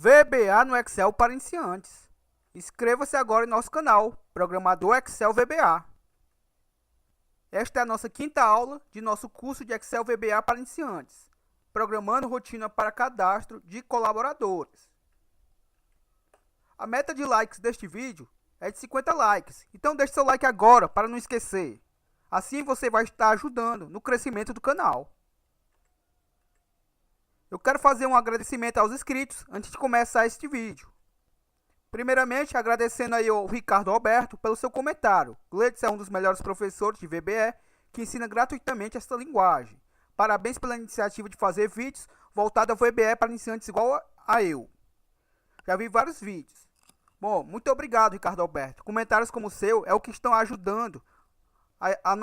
VBA no Excel para iniciantes. Inscreva-se agora em nosso canal, Programador Excel VBA. Esta é a nossa quinta aula de nosso curso de Excel VBA para iniciantes, programando rotina para cadastro de colaboradores. A meta de likes deste vídeo é de 50 likes, então deixe seu like agora para não esquecer. Assim você vai estar ajudando no crescimento do canal. Eu quero fazer um agradecimento aos inscritos antes de começar este vídeo. Primeiramente, agradecendo aí ao Ricardo Alberto pelo seu comentário. Gleitz é um dos melhores professores de VBE que ensina gratuitamente esta linguagem. Parabéns pela iniciativa de fazer vídeos voltados ao VBE para iniciantes igual a eu. Já vi vários vídeos. Bom, muito obrigado, Ricardo Alberto. Comentários como o seu é o que estão ajudando a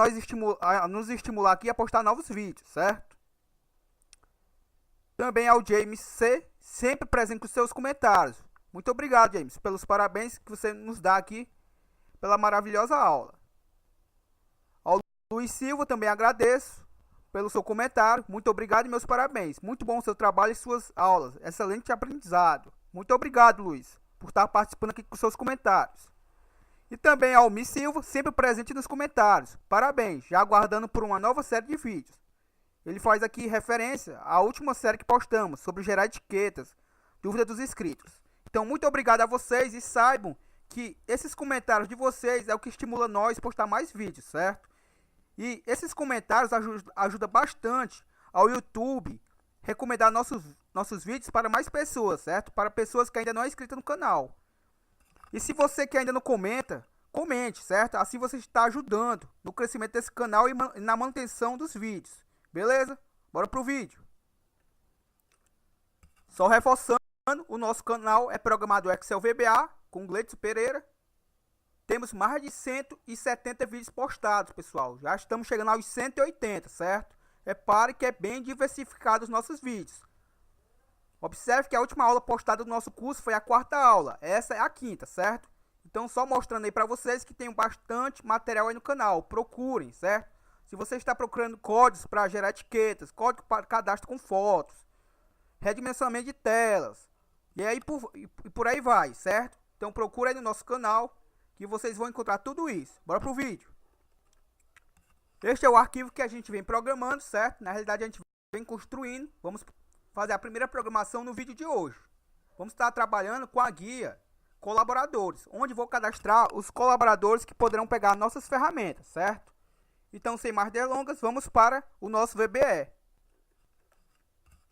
nos estimular aqui a postar novos vídeos, certo? Também ao James C, sempre presente com seus comentários. Muito obrigado, James, pelos parabéns que você nos dá aqui pela maravilhosa aula. Ao Luiz Silva também agradeço pelo seu comentário. Muito obrigado e meus parabéns. Muito bom o seu trabalho e suas aulas. Excelente aprendizado. Muito obrigado, Luiz, por estar participando aqui com seus comentários. E também ao Mi Silva, sempre presente nos comentários. Parabéns, já aguardando por uma nova série de vídeos. Ele faz aqui referência à última série que postamos sobre gerar etiquetas, dúvida dos inscritos. Então, muito obrigado a vocês e saibam que esses comentários de vocês é o que estimula nós a postar mais vídeos, certo? E esses comentários ajudam bastante ao YouTube recomendar nossos vídeos para mais pessoas, certo? Para pessoas que ainda não é inscritas no canal. E se você que ainda não comenta, comente, certo? Assim você está ajudando no crescimento desse canal e na manutenção dos vídeos. Beleza? Bora pro vídeo. Só reforçando, o nosso canal é Programador Excel VBA, com Gleitz Pereira. Temos mais de 170 vídeos postados, pessoal. Já estamos chegando aos 180, certo? Repare que é bem diversificado os nossos vídeos. Observe que a última aula postada do nosso curso foi a quarta aula. Essa é a quinta, certo? Então, só mostrando aí para vocês que tem bastante material aí no canal. Procurem, certo? Se você está procurando códigos para gerar etiquetas, código para cadastro com fotos, redimensionamento de telas, e aí por aí vai, certo? Então procura aí no nosso canal que vocês vão encontrar tudo isso. Bora pro vídeo. Este é o arquivo que a gente vem programando, certo? Na realidade a gente vem construindo. Vamos fazer a primeira programação no vídeo de hoje. Vamos estar trabalhando com a guia colaboradores, onde vou cadastrar os colaboradores que poderão pegar nossas ferramentas, certo? Então, sem mais delongas, vamos para o nosso VBE.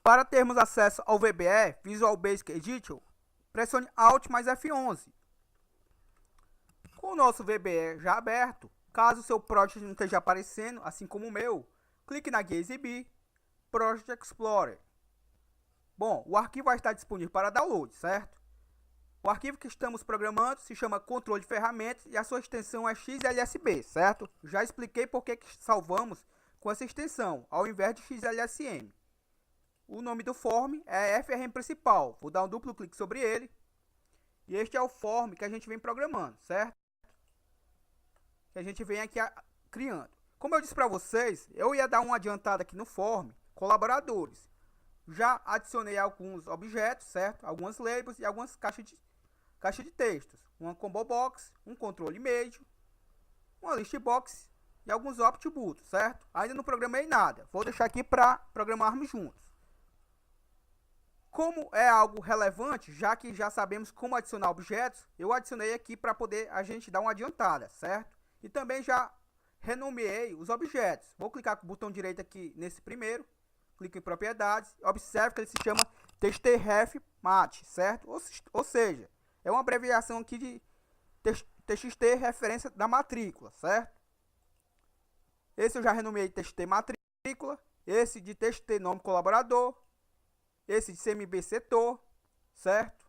Para termos acesso ao VBE, Visual Basic Edition, pressione Alt mais F11. Com o nosso VBE já aberto, caso o seu Project não esteja aparecendo, assim como o meu, clique na guia Exibir, Project Explorer. Bom, o arquivo vai estar disponível para download, certo? O arquivo que estamos programando se chama controle de ferramentas e a sua extensão é XLSB, certo? Já expliquei por que salvamos com essa extensão, ao invés de XLSM. O nome do form é FRM principal. Vou dar um duplo clique sobre ele. E este é o form que a gente vem programando, certo? Que a gente vem aqui criando. Como eu disse para vocês, eu ia dar uma adiantada aqui no form colaboradores. Já adicionei alguns objetos, certo? Algumas labels e algumas caixas de textos. Uma combo box, um controle médio, uma list box e alguns optbutos, certo? Ainda não programei nada. Vou deixar aqui para programarmos juntos. Como é algo relevante, já que já sabemos como adicionar objetos, eu adicionei aqui para poder a gente dar uma adiantada, certo? E também já renomeei os objetos. Vou clicar com o botão direito aqui nesse primeiro. Clique em propriedades, observe que ele se chama txtref-mat, certo? Ou seja, é uma abreviação aqui de txt referência da matrícula, certo? Esse eu já renomeei txt matrícula, esse de txt nome colaborador, esse de cmb setor, certo?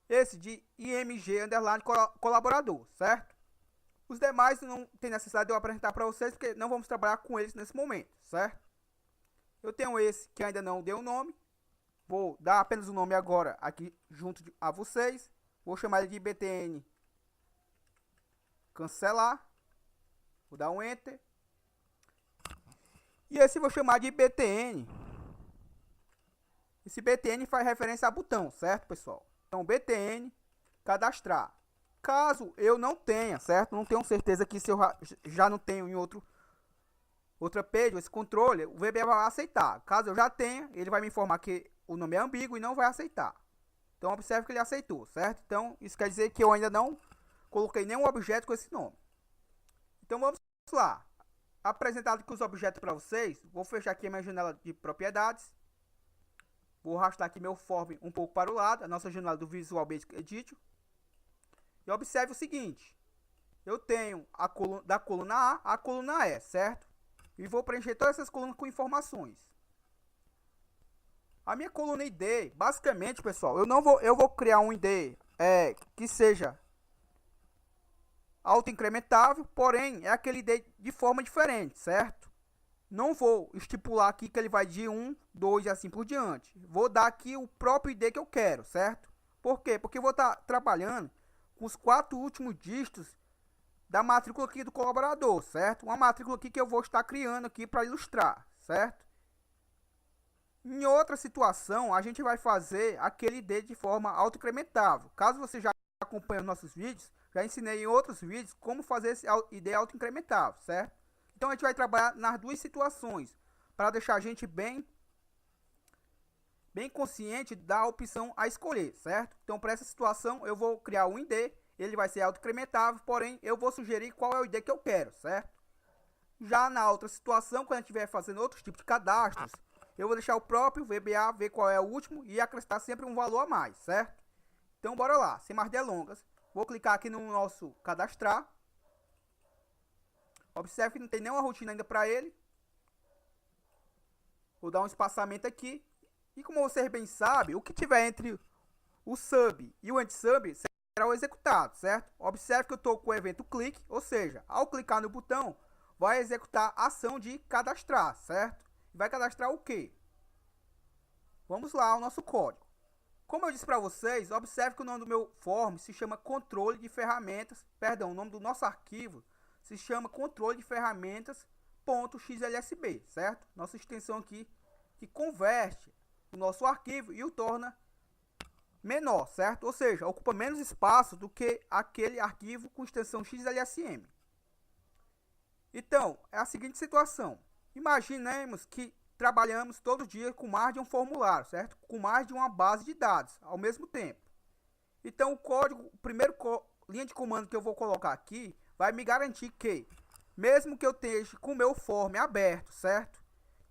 Esse de img underline colaborador, certo? Os demais não tem necessidade de eu apresentar para vocês, porque não vamos trabalhar com eles nesse momento, certo? Eu tenho esse que ainda não deu nome. Vou dar apenas o nome agora aqui junto a vocês. Vou chamar ele de btn. Cancelar. Vou dar um Enter. E esse vou chamar de btn. Esse btn faz referência a botão, certo, pessoal? Então, btn cadastrar. Caso eu não tenha, certo? Não tenho certeza que se eu já não tenho em outra page, esse controle, o VBA vai aceitar. Caso eu já tenha, ele vai me informar que o nome é ambíguo e não vai aceitar. Então, observe que ele aceitou, certo? Então, isso quer dizer que eu ainda não coloquei nenhum objeto com esse nome. Então, vamos lá. Apresentado aqui os objetos para vocês, vou fechar aqui a minha janela de propriedades. Vou arrastar aqui meu form um pouco para o lado, a nossa janela do Visual Basic Edition. E observe o seguinte, eu tenho da coluna A coluna E, certo? E vou preencher todas essas colunas com informações. A minha coluna ID, basicamente, pessoal, eu vou criar um ID que seja autoincrementável, porém é aquele ID de forma diferente, certo? Não vou estipular aqui que ele vai de 1, 2 e assim por diante. Vou dar aqui o próprio ID que eu quero, certo? Por quê? Porque eu vou estar trabalhando com os 4 últimos dígitos da matrícula aqui do colaborador, certo? Uma matrícula aqui que eu vou estar criando aqui para ilustrar, certo? Em outra situação, a gente vai fazer aquele ID de forma autoincrementável. Caso você já acompanhe os nossos vídeos, já ensinei em outros vídeos como fazer esse ID autoincrementável, certo? Então a gente vai trabalhar nas duas situações, para deixar a gente bem consciente da opção a escolher, certo? Então para essa situação eu vou criar um ID, ele vai ser autoincrementável, porém eu vou sugerir qual é o ID que eu quero, certo? Já na outra situação, quando a gente estiver fazendo outros tipos de cadastros, eu vou deixar o próprio VBA ver qual é o último e acrescentar sempre um valor a mais, certo? Então bora lá, sem mais delongas, vou clicar aqui no nosso cadastrar. Observe que não tem nenhuma rotina ainda para ele. Vou dar um espaçamento aqui. E como vocês bem sabem, o que tiver entre o sub e o anti-sub será o executado, certo? Observe que eu estou com o evento clique, ou seja, ao clicar no botão, vai executar a ação de cadastrar, certo? Vai cadastrar o quê? Vamos lá ao nosso código. Como eu disse para vocês, observe que o nome do meu form se chama controle de ferramentas, perdão, o nome do nosso arquivo se chama controle de ferramentas.xlsb, certo? Nossa extensão aqui que converte o nosso arquivo e o torna menor, certo? Ou seja, ocupa menos espaço do que aquele arquivo com extensão XLSM. Então, é a seguinte situação. Imaginemos que trabalhamos todo dia com mais de um formulário, certo? Com mais de uma base de dados ao mesmo tempo. Então, o código, o primeiro linha de comando que eu vou colocar aqui vai me garantir que, mesmo que eu esteja com o meu form aberto, certo?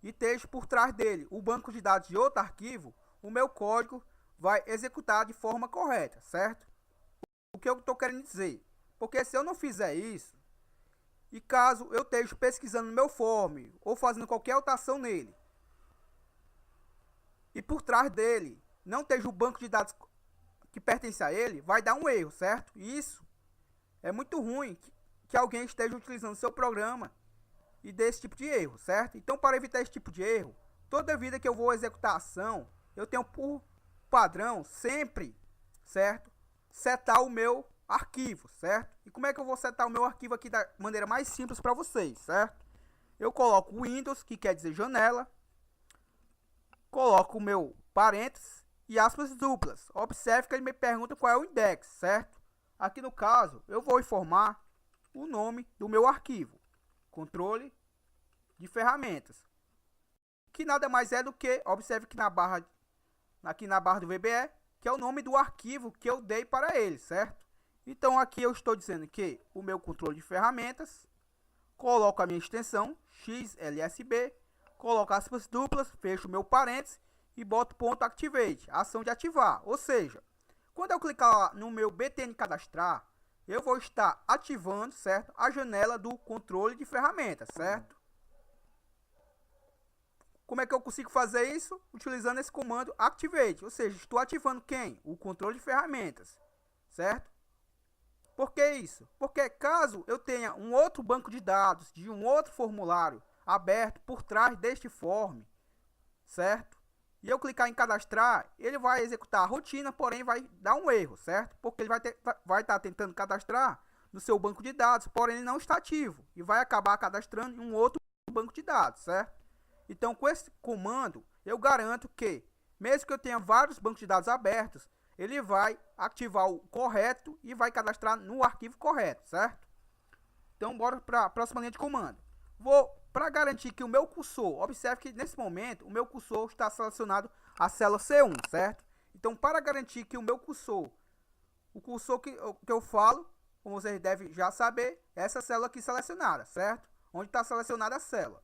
E esteja por trás dele o banco de dados de outro arquivo, o meu código vai executar de forma correta, certo? O que eu estou querendo dizer? Porque se eu não fizer isso, e caso eu esteja pesquisando no meu form ou fazendo qualquer alteração nele, e por trás dele não esteja o banco de dados que pertence a ele, vai dar um erro, certo? E isso é muito ruim que alguém esteja utilizando seu programa e dê esse tipo de erro, certo? Então, para evitar esse tipo de erro, toda vida que eu vou executar a ação, eu tenho por padrão sempre, certo? Setar o meu arquivo, certo? E como é que eu vou setar o meu arquivo aqui da maneira mais simples para vocês, certo? Eu coloco Windows, que quer dizer janela, coloco o meu parênteses e aspas duplas. Observe que ele me pergunta qual é o index, certo? Aqui no caso, eu vou informar o nome do meu arquivo, controle de ferramentas, que nada mais é do que, observe que aqui na barra do VBE, que é o nome do arquivo que eu dei para ele, certo? Então aqui eu estou dizendo que o meu controle de ferramentas, coloco a minha extensão XLSB, coloco aspas duplas, fecho o meu parênteses e boto ponto activate, ação de ativar. Ou seja, quando eu clicar no meu btn cadastrar, eu vou estar ativando, certo, a janela do controle de ferramentas, certo? Como é que eu consigo fazer isso? Utilizando esse comando activate, ou seja, estou ativando quem? O controle de ferramentas, certo? Por que isso? Porque caso eu tenha um outro banco de dados de um outro formulário aberto por trás deste form, certo? E eu clicar em cadastrar, ele vai executar a rotina, porém vai dar um erro, certo? Porque ele vai estar tentando cadastrar no seu banco de dados, porém ele não está ativo e vai acabar cadastrando em um outro banco de dados, certo? Então, com esse comando, eu garanto que, mesmo que eu tenha vários bancos de dados abertos, ele vai ativar o correto e vai cadastrar no arquivo correto, certo? Então, bora para a próxima linha de comando. Para garantir que o meu cursor, observe que nesse momento o meu cursor está selecionado a célula C1, certo? Então, para garantir que o meu cursor, o cursor que eu falo, como vocês devem já saber, é essa célula aqui selecionada, certo? Onde está selecionada a célula.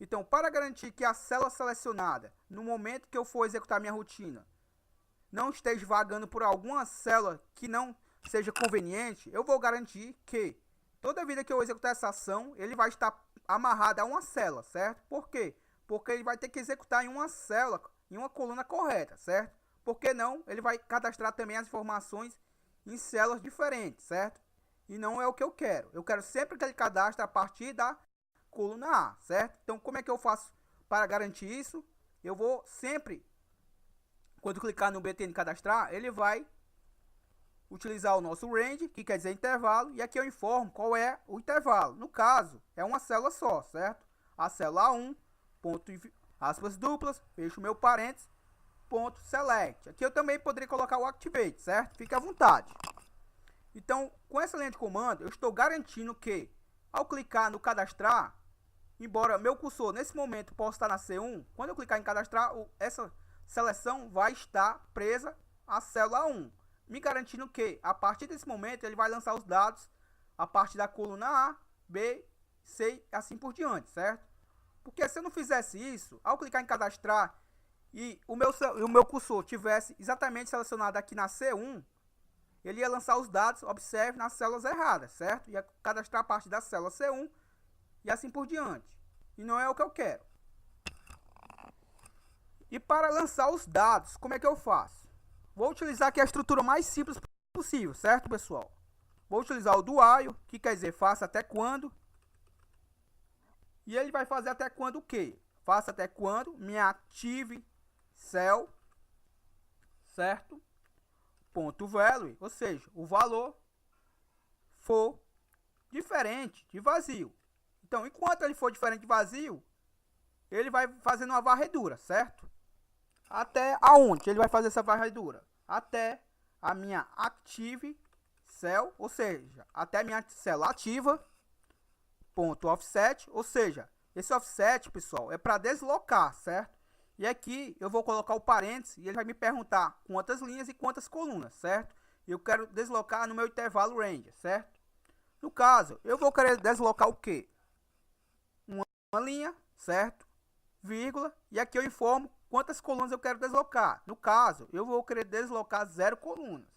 Então, para garantir que a célula selecionada, no momento que eu for executar minha rotina, não esteja vagando por alguma célula que não seja conveniente, eu vou garantir que toda vida que eu executar essa ação, ele vai estar amarrado a uma célula, certo? Por quê? Porque ele vai ter que executar em uma célula, em uma coluna correta, certo? Porque não, ele vai cadastrar também as informações em células diferentes, certo? E não é o que eu quero. Eu quero sempre que ele cadastre a partir da coluna A, certo? Então, como é que eu faço para garantir isso? Eu vou sempre, quando clicar no btn cadastrar, ele vai utilizar o nosso range, que quer dizer intervalo, e aqui eu informo qual é o intervalo. No caso, é uma célula só, certo? A célula A1, ponto, aspas duplas, fecho meu parênteses, ponto select. Aqui eu também poderia colocar o activate, certo? Fique à vontade. Então, com essa linha de comando, eu estou garantindo que, ao clicar no cadastrar, embora meu cursor nesse momento possa estar na C1, quando eu clicar em cadastrar, essa seleção vai estar presa à célula 1, me garantindo que, a partir desse momento, ele vai lançar os dados a partir da coluna A, B, C e assim por diante, certo? Porque se eu não fizesse isso, ao clicar em cadastrar e o meu cursor tivesse exatamente selecionado aqui na C1, ele ia lançar os dados, observe, nas células erradas, certo? Ia cadastrar a partir da célula C1 e assim por diante. E não é o que eu quero. E para lançar os dados, como é que eu faço? Vou utilizar aqui a estrutura mais simples possível, certo, pessoal? Vou utilizar o do while, que quer dizer faça até quando. E ele vai fazer até quando o quê? Faça até quando minha active cell, certo? Ponto value, ou seja, o valor for diferente de vazio. Então, enquanto ele for diferente de vazio, ele vai fazendo uma varredura, certo? Até aonde ele vai fazer essa varredura? Até a minha active cell, ou seja, até a minha célula ativa, ponto offset, ou seja, esse offset, pessoal, é para deslocar, certo? E aqui eu vou colocar o parênteses e ele vai me perguntar quantas linhas e quantas colunas, certo? Eu quero deslocar no meu intervalo range, certo? No caso, eu vou querer deslocar o quê? Uma linha, certo? Vírgula, e aqui eu informo quantas colunas eu quero deslocar. No caso, eu vou querer deslocar 0 colunas.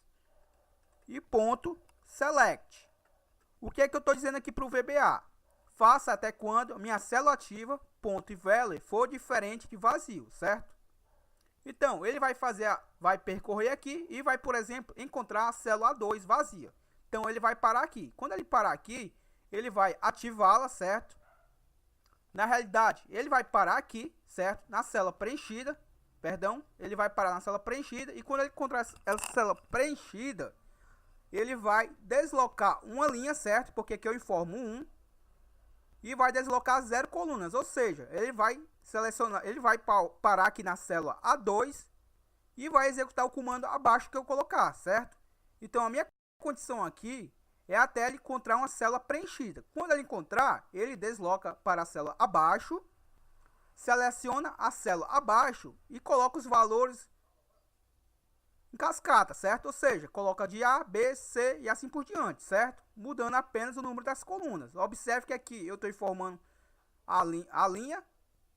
E ponto select. O que é que eu estou dizendo aqui para o VBA? Faça até quando minha célula ativa, ponto e value, for diferente de vazio, certo? Então, ele vai percorrer aqui e vai, por exemplo, encontrar a célula A2 vazia. Então, ele vai parar aqui. Quando ele parar aqui, ele vai ativá-la, certo? Na realidade, ele vai parar aqui, certo? Na célula preenchida, perdão, ele vai parar na célula preenchida e quando ele encontrar essa célula preenchida, ele vai deslocar uma linha, certo? Porque aqui eu informo 1 e vai deslocar 0 colunas, ou seja, ele vai selecionar, ele vai parar aqui na célula A2 e vai executar o comando abaixo que eu colocar, certo? Então a minha condição aqui é até ele encontrar uma célula preenchida. Quando ele encontrar, ele desloca para a célula abaixo, seleciona a célula abaixo e coloca os valores em cascata, certo? Ou seja, coloca de A, B, C e assim por diante, certo? Mudando apenas o número das colunas. Observe que aqui eu estou informando a linha,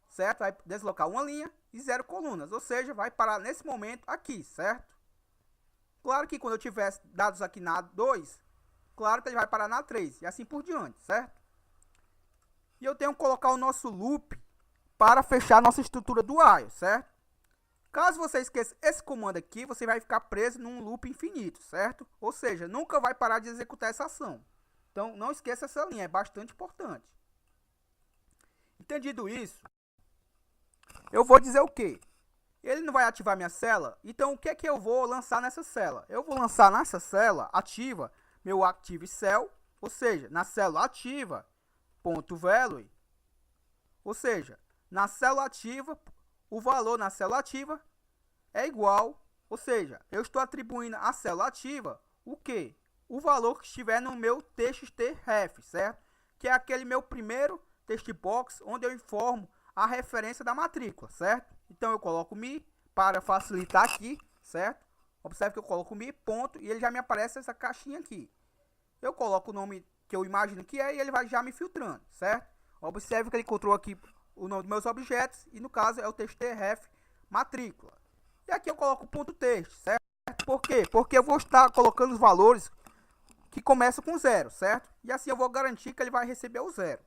certo? Vai deslocar uma linha e 0 colunas, ou seja, vai parar nesse momento aqui, certo? Claro que quando eu tiver dados aqui na A2, claro que ele vai parar na A3 e assim por diante, certo? E eu tenho que colocar o nosso loop para fechar a nossa estrutura do while, certo? Caso você esqueça esse comando aqui, você vai ficar preso num loop infinito, certo? Ou seja, nunca vai parar de executar essa ação. Então, não esqueça essa linha, é bastante importante. Entendido isso, eu vou dizer o quê? Ele não vai ativar minha célula, então o que é que eu vou lançar nessa célula? Eu vou lançar nessa célula ativa meu active cell, ou seja, na célula ativa, ponto value, ou seja, na célula ativa, o valor na célula ativa é igual Ou seja, eu estou atribuindo à célula ativa o quê? O valor que estiver no meu txt-ref, certo? Que é aquele meu primeiro text box onde eu informo a referência da matrícula, certo? Então eu coloco mi para facilitar aqui, certo? Observe que eu coloco mi, ponto, e ele já me aparece essa caixinha aqui. Eu coloco o nome que eu imagino que é e ele vai já me filtrando, certo? Observe que ele encontrou aqui o nome dos meus objetos e no caso é o txt-ref matrícula. E aqui eu coloco o ponto texto, certo? Por quê? Porque eu vou estar colocando os valores que começam com 0, certo? E assim eu vou garantir que ele vai receber o 0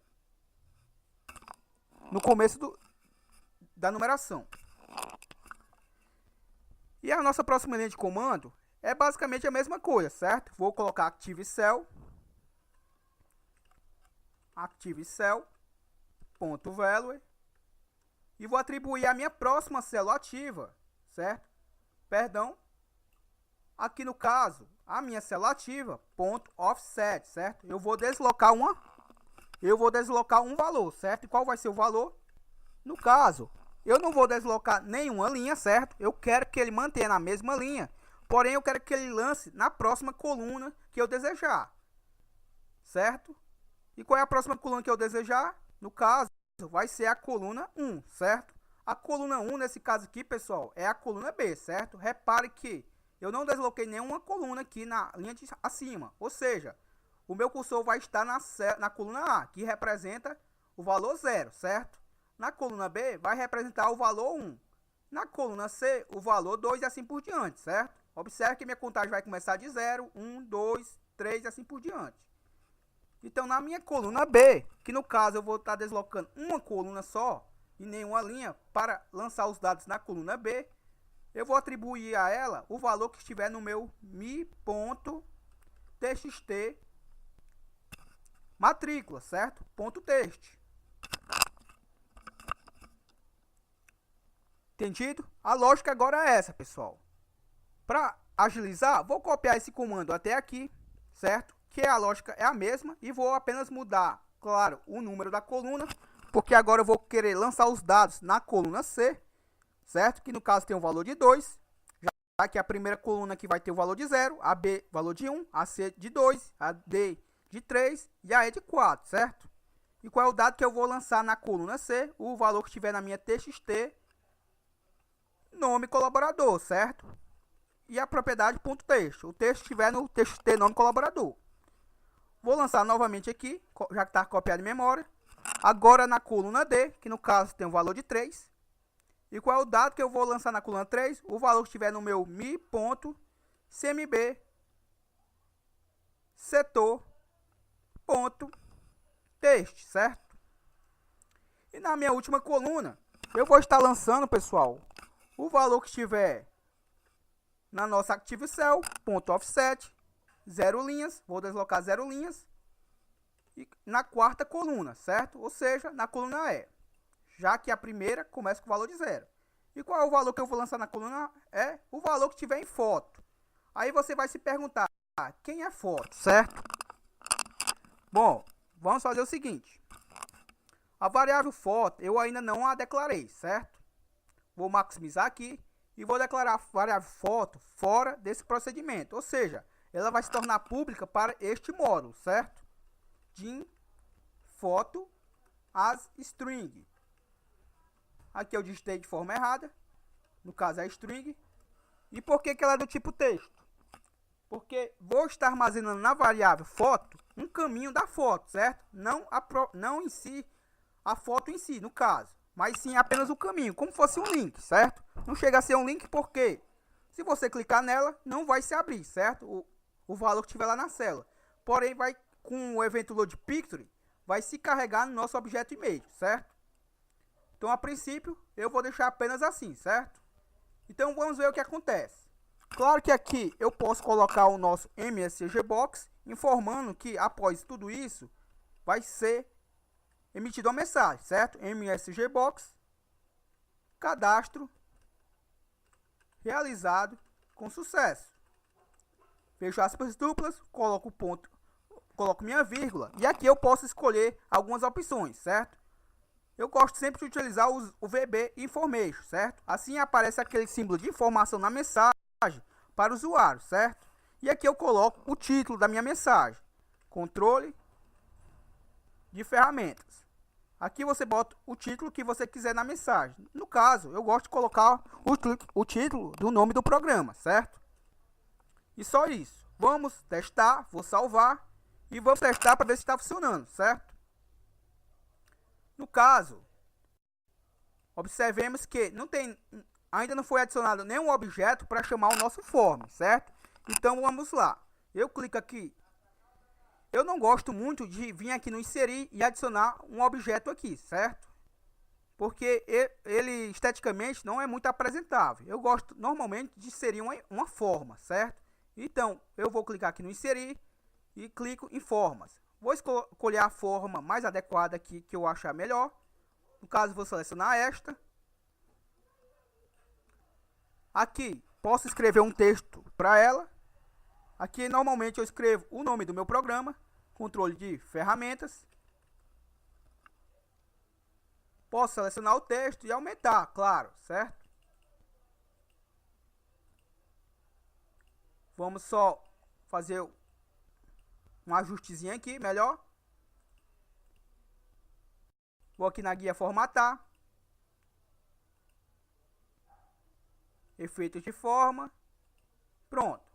no começo da numeração. E a nossa próxima linha de comando é basicamente a mesma coisa, certo? Vou colocar active cell, ponto value, e vou atribuir a minha próxima célula ativa, certo? Perdão, aqui no caso, a minha célula ativa, ponto offset, certo? Eu vou deslocar um valor, certo? E qual vai ser o valor? No caso, eu não vou deslocar nenhuma linha, certo? Eu quero que ele mantenha na mesma linha, porém eu quero que ele lance na próxima coluna que eu desejar, certo? E qual é a próxima coluna que eu desejar? No caso, vai ser a coluna 1, certo? A coluna 1, nesse caso aqui, pessoal, é a coluna B, certo? Repare que eu não desloquei nenhuma coluna aqui na linha de acima, ou seja, o meu cursor vai estar na coluna A, que representa o valor 0, certo? Na coluna B, vai representar o valor 1. Na coluna C, o valor 2 e assim por diante, certo? Observe que minha contagem vai começar de 0, 1, 2, 3 e assim por diante. Então, na minha coluna B, que no caso eu vou estar deslocando uma coluna só e nenhuma linha para lançar os dados na coluna B, eu vou atribuir a ela o valor que estiver no meu mi.txt matrícula, certo? Ponto text. Entendido? A lógica agora é essa, pessoal. Para agilizar, vou copiar esse comando até aqui, certo? Que a lógica é a mesma e vou apenas mudar, claro, o número da coluna, porque agora eu vou querer lançar os dados na coluna C, certo? Que no caso tem um valor de 2, já que a primeira coluna aqui vai ter o valor de 0, a B valor de 1, a C de 2, a D de 3 e a E de 4, certo? E qual é o dado que eu vou lançar na coluna C? O valor que estiver na minha txt nome colaborador, certo? E a propriedade ponto texto. O texto estiver no txt nome colaborador. Vou lançar novamente aqui, já que está copiado em memória. Agora na coluna D, que no caso tem um valor de 3. E qual é o dado que eu vou lançar na coluna 3? O valor que estiver no meu mi.cmb setor.text, certo? E na minha última coluna, eu vou estar lançando, pessoal, o valor que estiver na nossa active cell, ponto offset, 0 linhas, vou deslocar 0 linhas, e na quarta coluna, certo? Ou seja, na coluna E, já que a primeira começa com o valor de 0. E qual é o valor que eu vou lançar na coluna E? O valor que estiver em foto. Aí você vai se perguntar, quem é foto, certo? Bom, vamos fazer o seguinte. A variável foto eu ainda não a declarei, certo? Vou maximizar aqui e vou declarar a variável foto fora desse procedimento. Ou seja, ela vai se tornar pública para este módulo, certo? Din foto as string. Aqui eu digitei de forma errada. No caso é string. E por que ela é do tipo texto? Porque vou estar armazenando na variável foto um caminho da foto, certo? Não em si, a foto em si, no caso. Mas sim apenas o caminho, como fosse um link, certo? Não chega a ser um link porque se você clicar nela, não vai se abrir, certo? O valor que estiver lá na célula. Porém, vai com o evento load picture, vai se carregar no nosso objeto image, certo? Então, a princípio, eu vou deixar apenas assim, certo? Então, vamos ver o que acontece. Claro que aqui eu posso colocar o nosso MSG Box, informando que após tudo isso, vai ser emitida uma mensagem, certo? MSG Box, cadastro realizado com sucesso. Fecho aspas duplas, coloco o ponto, coloco minha vírgula e aqui eu posso escolher algumas opções, certo? Eu gosto sempre de utilizar o VB Information, certo? Assim aparece aquele símbolo de informação na mensagem para o usuário, certo? E aqui eu coloco o título da minha mensagem: controle de ferramentas. Aqui você bota o título que você quiser na mensagem. No caso, eu gosto de colocar o título do nome do programa, certo? E só isso. Vamos testar, vou salvar e vamos testar para ver se está funcionando, certo? No caso, observemos que ainda não foi adicionado nenhum objeto para chamar o nosso form, certo? Então vamos lá. Eu clico aqui. Eu não gosto muito de vir aqui no inserir e adicionar um objeto aqui, certo? Porque ele esteticamente não é muito apresentável. Eu gosto normalmente de inserir uma forma, certo? Então eu vou clicar aqui no inserir e clico em formas. Vou escolher a forma mais adequada aqui que eu achar melhor. No caso, vou selecionar esta. Aqui posso escrever um texto para ela. Aqui normalmente eu escrevo o nome do meu programa, controle de ferramentas. Posso selecionar o texto e aumentar, claro, certo? Vamos só fazer um ajustezinho aqui, melhor. Vou aqui na guia formatar. Efeitos de forma. Pronto.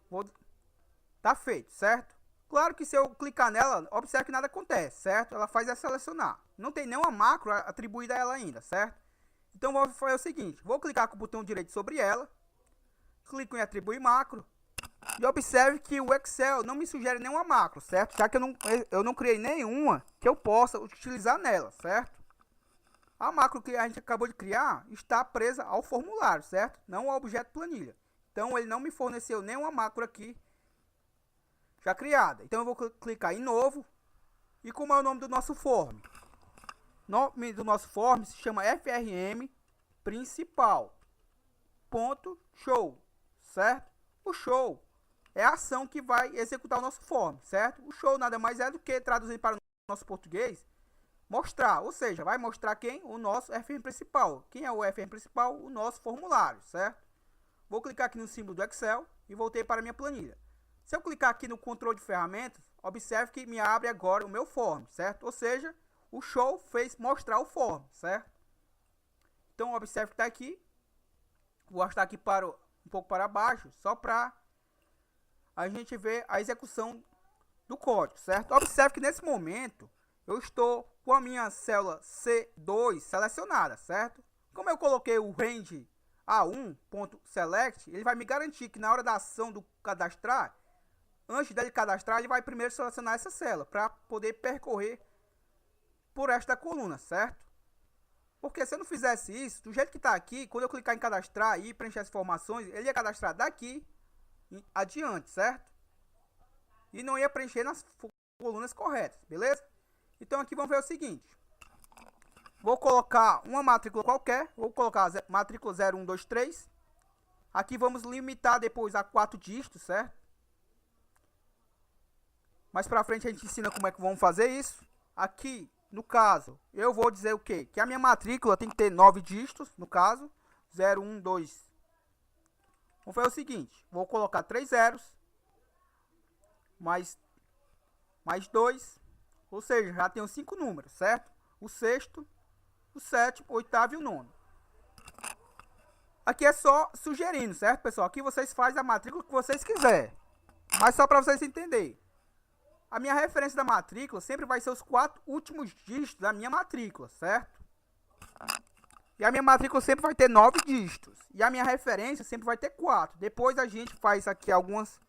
Tá feito, certo? Claro que se eu clicar nela, observe que nada acontece, certo? Ela faz selecionar. Não tem nenhuma macro atribuída a ela ainda, certo? Então vou fazer o seguinte. Vou clicar com o botão direito sobre ela. Clico em atribuir macro. E observe que o Excel não me sugere nenhuma macro, certo? Já que eu não criei nenhuma que eu possa utilizar nela, certo? A macro que a gente acabou de criar está presa ao formulário, certo? Não ao objeto planilha. Então ele não me forneceu nenhuma macro aqui já criada. Então eu vou clicar em novo. E como é o nome do nosso form? O nome do nosso form se chama FRM principal. Show, certo? O show é a ação que vai executar o nosso form, certo? O show nada mais é do que, traduzindo para o nosso português, mostrar, ou seja, vai mostrar quem? O nosso FRM principal. Quem é o FRM principal? O nosso formulário, certo? Vou clicar aqui no símbolo do Excel e voltei para a minha planilha. Se eu clicar aqui no controle de ferramentas, observe que me abre agora o meu form, certo? Ou seja, o show fez mostrar o form, certo? Então observe que está aqui. Vou arrastar aqui um pouco para baixo, só para a gente ver a execução do código, certo? Observe que nesse momento eu estou com a minha célula C2 selecionada, certo? Como eu coloquei o range A1.select, ele vai me garantir que na hora da ação do cadastrar, antes dele cadastrar, ele vai primeiro selecionar essa célula para poder percorrer por esta coluna, certo? Porque se eu não fizesse isso, do jeito que está aqui, quando eu clicar em cadastrar e preencher as informações, ele ia cadastrar daqui adiante, certo? E não ia preencher nas colunas corretas, beleza? Então aqui vamos ver o seguinte. Vou colocar uma matrícula qualquer, vou colocar matrícula 0123. Aqui vamos limitar depois a 4 dígitos, certo? Mais pra frente a gente ensina como é que vamos fazer isso. Aqui, no caso, eu vou dizer o quê? Que a minha matrícula tem que ter 9 dígitos, no caso, 012. Vamos fazer o seguinte, vou colocar 3 zeros, mais 2, ou seja, já tenho 5 números, certo? O sexto, o sétimo, o oitavo e o nono. Aqui é só sugerindo, certo, pessoal? Aqui vocês fazem a matrícula que vocês quiserem. Mas só para vocês entenderem. A minha referência da matrícula sempre vai ser os 4 últimos dígitos da minha matrícula, certo? E a minha matrícula sempre vai ter 9 dígitos. E a minha referência sempre vai ter 4. Depois a gente faz aqui algumas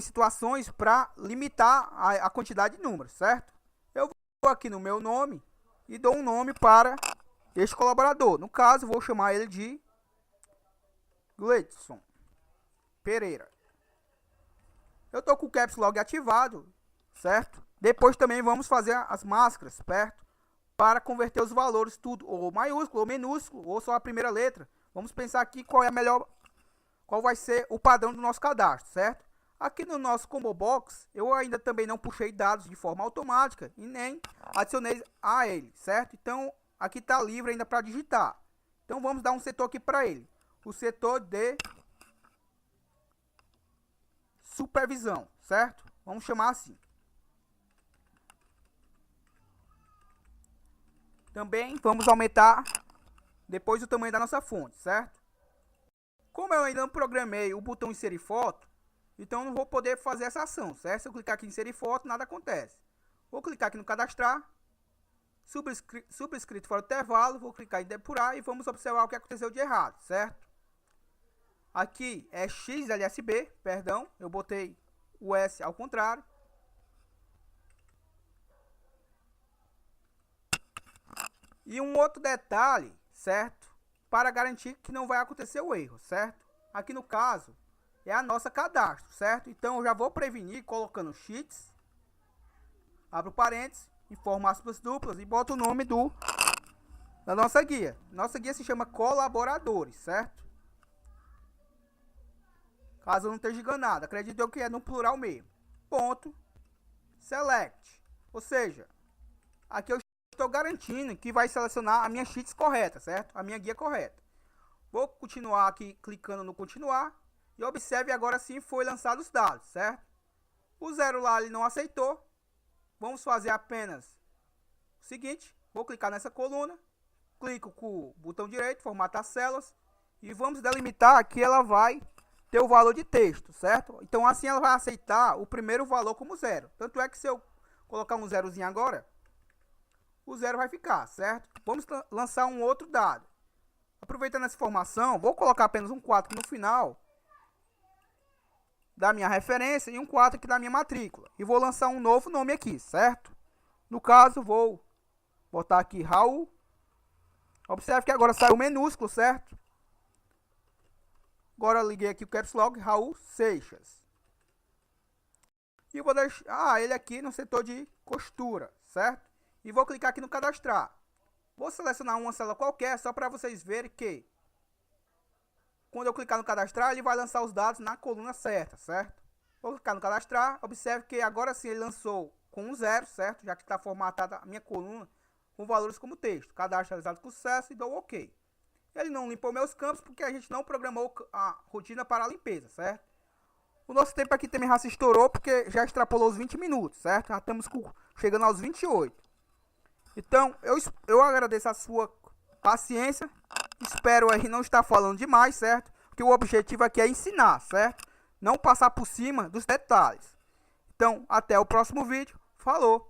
situações para limitar a quantidade de números, certo? Eu vou aqui no meu nome e dou um nome para este colaborador. No caso, vou chamar ele de Gleidson Pereira. Eu estou com o Caps Lock ativado, certo? Depois também vamos fazer as máscaras, certo? Para converter os valores tudo ou maiúsculo ou minúsculo ou só a primeira letra. Vamos pensar aqui qual vai ser o padrão do nosso cadastro, certo? Aqui no nosso Combo Box, eu ainda também não puxei dados de forma automática e nem adicionei a ele, certo? Então, aqui está livre ainda para digitar. Então, vamos dar um setor aqui para ele. O setor de supervisão, certo? Vamos chamar assim. Também vamos aumentar depois o tamanho da nossa fonte, certo? Como eu ainda não programei o botão inserir foto, então eu não vou poder fazer essa ação, certo? Se eu clicar aqui em inserir foto, nada acontece. Vou clicar aqui no cadastrar, subscrito fora do intervalo, vou clicar em depurar e vamos observar o que aconteceu de errado, certo? Aqui é XLSB, perdão, eu botei o S ao contrário. E um outro detalhe, certo? Para garantir que não vai acontecer o erro, certo? Aqui no caso, é a nossa cadastro, certo? Então eu já vou prevenir colocando sheets, abro parênteses, informo aspas duplas e boto o nome da nossa guia. Nossa guia se chama colaboradores, certo? Caso eu não esteja enganado, acredito eu que é no plural mesmo. Ponto, select, ou seja, aqui eu estou garantindo que vai selecionar a minha sheets correta, certo? A minha guia correta. Vou continuar aqui clicando no continuar e observe agora sim foi lançado os dados, certo? O 0 lá ele não aceitou. Vamos fazer apenas o seguinte, vou clicar nessa coluna, clico com o botão direito, formatar células e vamos delimitar que ela vai ter o valor de texto, certo? Então assim ela vai aceitar o primeiro valor como 0. Tanto é que se eu colocar um zerozinho agora, o 0 vai ficar, certo? Vamos lançar um outro dado. Aproveitando essa informação, vou colocar apenas um 4 no final da minha referência e um 4 aqui da minha matrícula. E vou lançar um novo nome aqui, certo? No caso, vou botar aqui Raul. Observe que agora saiu minúsculo, certo? Agora eu liguei aqui o caps lock, Raul Seixas. E vou deixar ele aqui no setor de costura, certo? E vou clicar aqui no cadastrar. Vou selecionar uma célula qualquer, só para vocês verem que quando eu clicar no cadastrar, ele vai lançar os dados na coluna certa, certo? Vou clicar no cadastrar, observe que agora sim ele lançou com um 0, certo? Já que está formatada a minha coluna com valores como texto. Cadastro realizado com sucesso e dou OK. Ele não limpou meus campos porque a gente não programou a rotina para a limpeza, certo? O nosso tempo aqui também já se estourou porque já extrapolou os 20 minutos, certo? Já estamos chegando aos 28. Então, eu agradeço a sua paciência. Espero aí não estar falando demais, certo? Porque o objetivo aqui é ensinar, certo? Não passar por cima dos detalhes. Então, até o próximo vídeo. Falou!